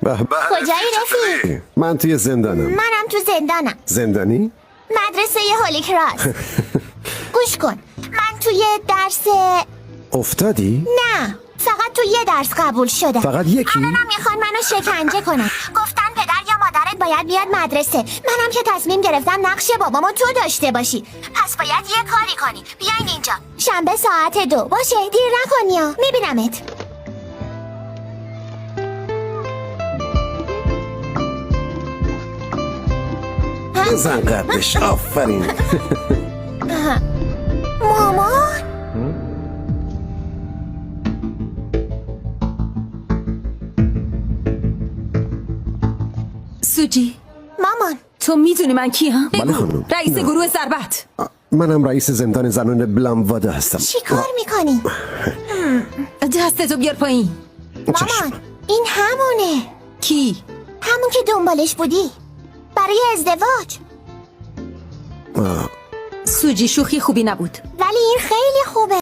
کجایی رفیق؟ من توی زندانم. منم تو زندانم. زندانی؟ مدرسه هولی کراس. گوش کن، من توی درس افتادی؟ نه، فقط تو یه درس قبول شده. فقط یکی؟ الانم میخوان منو شکنجه کنن. گفتن پدر یا مادرت باید بیاد مدرسه. منم که تصمیم گرفتم نقش بابامو تو داشته باشی، پس باید یه کاری کنی. بیاین اینجا شنبه ساعت 2 باشه، دیر نکنی ها. میبینمت. بزن قبلش. آفرین. مامان سوجی، مامان تو میدونی من کیم؟ بله خانم. رئیس نه. گروه ضربت. منم رئیس زندان زنان بلمواده هستم. چی کار میکنی؟ دستتو بیار پایین. مامان این همونه، کی؟ همون که دنبالش بودی برای ازدواج. سوجی شوخی خوبی نبود. ولی این خیلی خوبه.